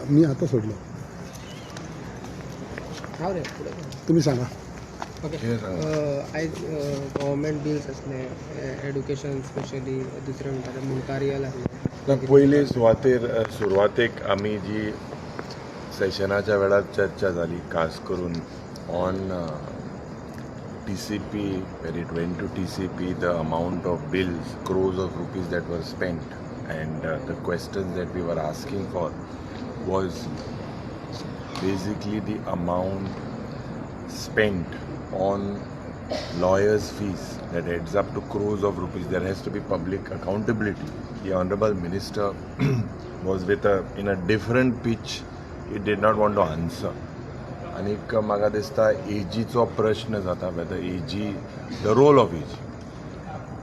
मी आता सोडलं. तुम्ही सांगा. ओके. आयज गव्हर्मेंट बिल्स असले एड्युकेशन स्पेशली दुसरे म्हणटाले मुखारियल आसले. पयली सुरवातेक आमी जी सेशनाच्या वेळार चर्चा जाली खास करून on TCP, when it went to TCP, the amount of bills, crores of rupees that were spent, and the questions that we were asking for was basically the amount spent on lawyers' fees that adds up to crores of rupees. There has to be public accountability. The Honorable Minister was in a different pitch. He did not want to answer. आनीक म्हाका दिसता एजीचो प्रश्न जाता, whether AG the role of AG.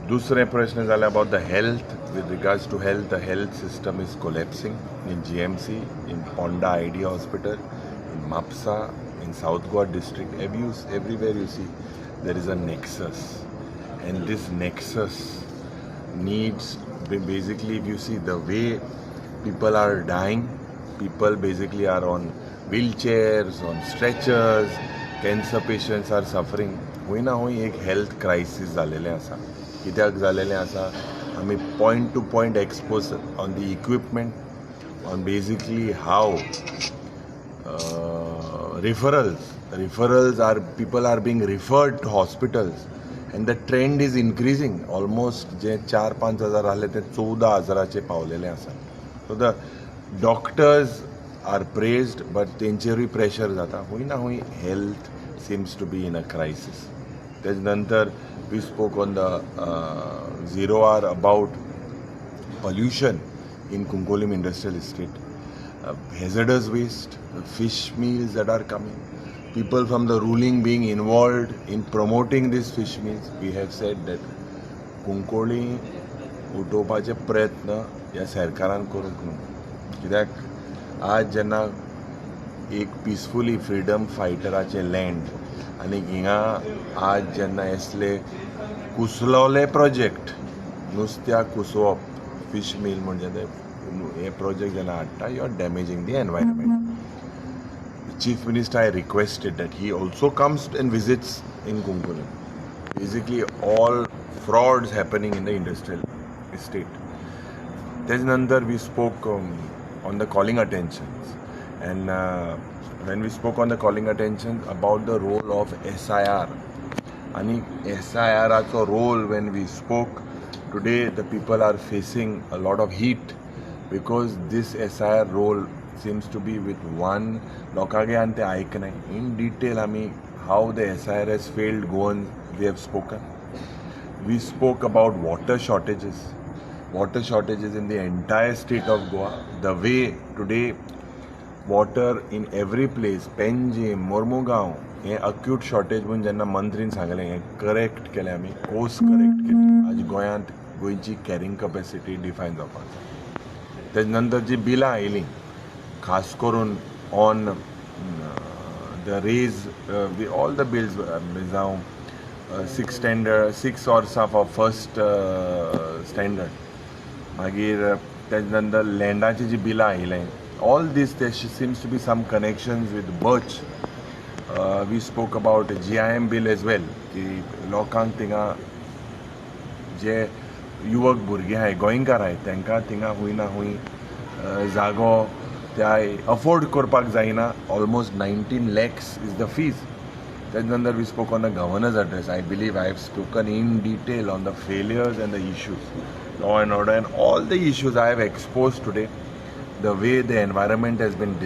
दुसरे प्रश्न जाले about the health. With regards to health, the health system is collapsing in GMC, in Ponda ID Hospital, in MAPSA, in South Goa district. Everywhere you see there is a nexus, and this nexus needs, basically if you see the way people are dying, people basically are on wheelchairs, on stretchers, cancer patients are suffering. हुई ना हुई एक health crisis जालेलें आसा. कित्याक जालेलें आसा, आमी point to point expose on the equipment, on basically how referrals are, people are being referred to hospitals, and the trend is increasing. Almost जे 4-5 हजार आले ते 14 हजाराचे पावलेले आसा. So the doctors are praised, but तेंचेरूय प्रेशर जाता. हुई ना हुई health seems to be in a crisis. त्याच नंतर we spoke on the 0 hour about pollution in Kunkolim Industrial Estate. Hazardous waste, fish meals that are coming, people from the ruling being involved in promoting these fish meals. We have said that Cuncolim उठोवपाचे प्रयत्न ह्या सरकारान करूंक न्हू. कित्याक आज जेन्ना एक पिसफुली freedom फायटराचे land आनी हिंगा आज जेन्ना असले कुसलोले प्रोजेक्ट, नुस्त्याक कुसोवप, फिश मील म्हणजे ते हे प्रोजेक्ट जेन्ना हाडटा, you are damaging the environment. Chief Minister, I requested that he also comes and visits in Kunkulim. Basically, all frauds happening in the industrial estate. Thereafter, we spoke on the calling attentions, and when we spoke on the calling attentions about the role of SIR, and SIR's role, when we spoke today, the people are facing a lot of heat because this SIR role seems to be with one lokage ante aiknai. In detail ami how the SIR has failed Goan we have spoken. We spoke about water shortages in the entire state of Goa. The way today water in every place, Penjim, Mormugaon, hey acute shortage म्हणून जेन्ना मंत्रीन सांगलें, हे correct केलें आमी, course correct केली. आज गोंयांत गोंयची carrying capacity define जावपाक जाय. तेज नंतर जी बिलां आयलीं खास करून on the raise, all the bills जावं 6 वर्सां फॉर फर्स्ट स्टँडर्ड, मागीर तेज नंतर लँडाची जी बिलां आयलें, all these there seems to be some connections with Birch. We spoke about GIM bill as well, की लोकांक थिंगा जे युवक भुरगे आहाय, गोंयकार आहाय, तांकां थिंगा हुई ना हुई जागो त्या अफोर्ड करपाक जायना. Almost 19 lakhs is the fees. त्यानंतर we spoke on the governor's address. I believe I have spoken in detail on the failures and the issues, law and order, and all the issues I have exposed today. The way the environment has been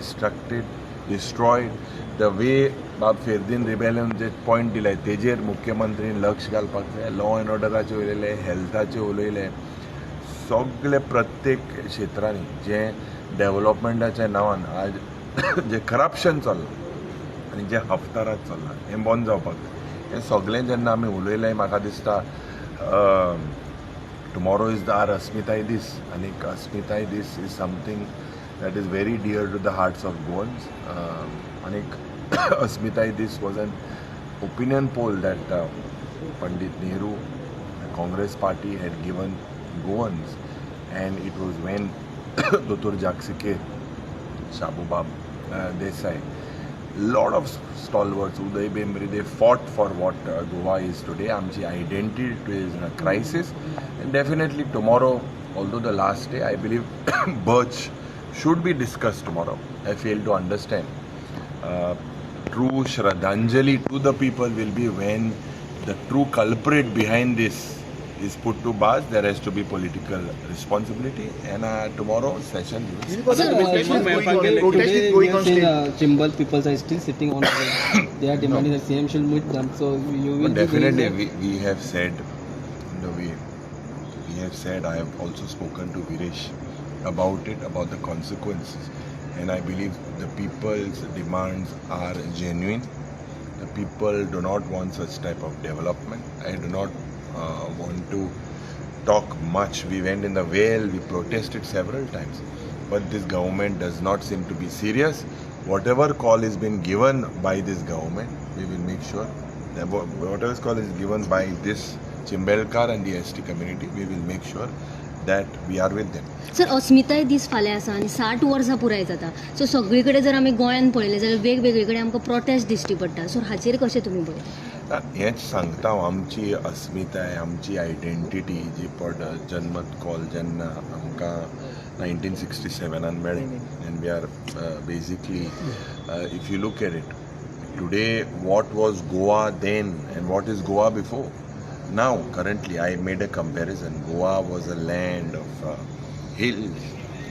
destroyed, the way बाब Ferdino rebellion जे point दिलाय तेजेर मुख्यमंत्रीन लक्ष घालपाक जाय. Law and ऑर्डराचे उलयले, हेल्थाचे उलयले, सगळे प्रत्येक क्षेत्रांनी जे डेव्हलपमेंटाच्या नांवान आज जे करप्शन चल्लां आनी जे हफ्तारात चल्लां हें बंद जावपाक जाय. हें सगळें जेन्ना आमी उलयलें, म्हाका दिसता टुमॉरो इज आवर अस्मिताय दीस, आनी अस्मिताय this is something that is very dear to the hearts of Goans. Anik Asmitai, this was an opinion poll that Pandit Nehru, the Congress party, had given Goans, and it was when Dr. Jaksike Shabubab Desai, lot of stalwarts, Uday Bembri, they fought for what Goa is today. Amchi identity is in a crisis, and definitely tomorrow, although the last day, I believe Birch should be discussed tomorrow. I fail to understand. True Shraddhanjali to the people will be when the true culprit behind this is put to bars. There has to be political responsibility, and tomorrow session we will see. Today we have seen Chimbal people are still sitting on the they are demanding that CM should meet them. So you will Definitely we have said, we have said, I have also spoken to Viresh about it, about the consequences, and I believe the people's demands are genuine. The people do not want such type of development. I do not want to talk much. We went in the Vale, we protested several times, but this government does not seem to be serious. Whatever call is been given by this government, we will make sure that whatever call is given by this Chimbelkar and the ST community, we will make sure that we are with them. Sir अस्मिताय दीस फाल्यां आसा आनी 60 वर्सां पुराय जाता सो सगळीकडे जर आमी गोंयान पळयलें जाल्यार वेगवेगळीकडे आमकां प्रोटेस्ट दिश्टी पडटा सो हाचेर कशें तुमी पळयता हेच सांगता हांव आमची अस्मिताय आमची आयडेंटिटी जी जन्मत कॉल जेन्ना आमकां 1967 मेळ्ळी and we are basically if you look at it today what was Goa then and what is Goa before now currently I made a comparison. Goa was a land of hills,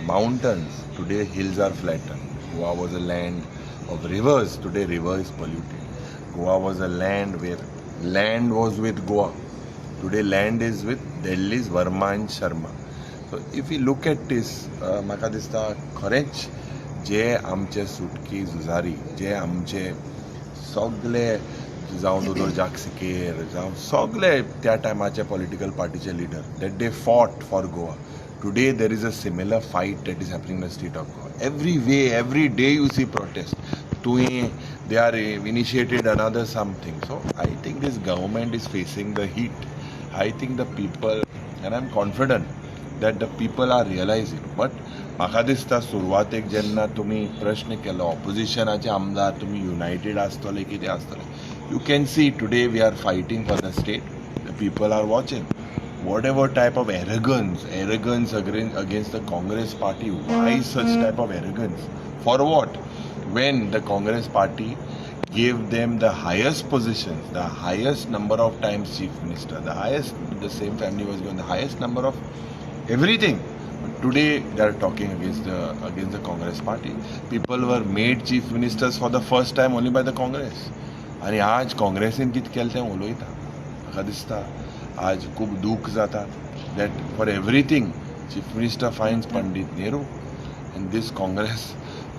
mountains. Today hills are flattened. Goa was a land of rivers. Today river is polluted. Goa was a land where land was with Goa. Today land is with Delhi's Verma and Sharma. So if we look at this, म्हाका दिसता खरेंच जे आमचे सुटकी झुजारी, जे आमचे सगळे जावं दोदोर जागसिकेर जावं सगळे त्या टायमाचे पॉलिटिकल पार्टीचे leader that they fought for Goa today there is a similar fight that is happening in the state of Goa every day you see protest they are initiated another something. So I think this government is facing the heat. I think the people, and I'm confident that the people are realizing. But म्हाका दिसता सुरवातेक जेन्ना तुमी प्रश्न केलो ऑपोजिशनाचे आमदार तुमी United आसतले कितें आसतले you can see today we are fighting for the state. The people are watching. Whatever type of arrogance against the Congress party, why such type of arrogance? For what? When the Congress party gave them the highest positions, the highest number of times chief minister, the same family was given the highest number of everything. But today they are talking against the Congress party. People were made chief ministers for the first time only by the Congress. आणि आज काँग्रेसीन कितें केलें तें उलयता म्हाका दिसता आज खूब दूख जाता that for everything chief minister finds Pandit Nehru and this Congress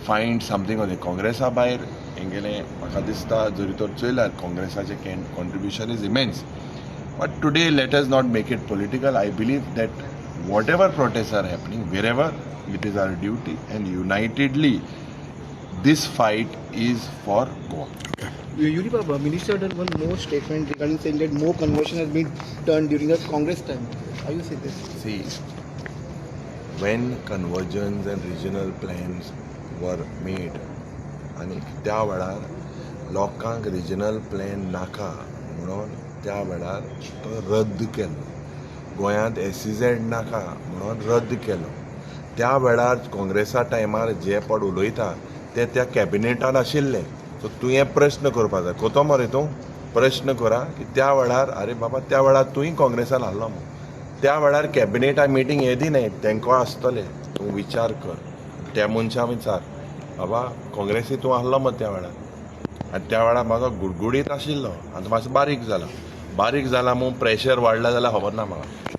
find something on काँग्रेसा भायर हेंगेलें म्हाका दिसता जरी तर चोयल्यार काँग्रेसाचें contribution is immense but today let us not make it political I believe that whatever protest are happening wherever it is our duty and unitedly this fight is for Goa. Yuri Minister done one more statement regarding saying that more conversion has been done during the Congress time. How you say this? See, when convergence and regional plans were made, आणि त्या वेळार लोकांक regional plan नाका म्हणून त्या वेळार तो रद्द केलो गोंयांत SEZ नाका म्हणून रद्द केलो त्या वेळार काँग्रेसा टायमार जे पड उलयता ते त्या कॅबिनेटान आशिल्ले सो तुवें प्रश्न करपा जाय कोतो मरे तूं प्रश्न करा की त्या वेळार अरे बाबा त्या वेळार तुवें काँग्रेसान आहलो मग त्या वेळार कॅबिनेटा मिटींग येदी न्हय तेंको आसतले तूं विचार कर त्या मनशा विचार बाबा काँग्रेसी तूं आहलो मग त्या वेळार आनी त्या वेळार म्हाका गुडगुडीत आशिल्लो आनी मातसो बारीक जाला म्हूण प्रेशर वाडला जाल्यार खबर ना म्हाका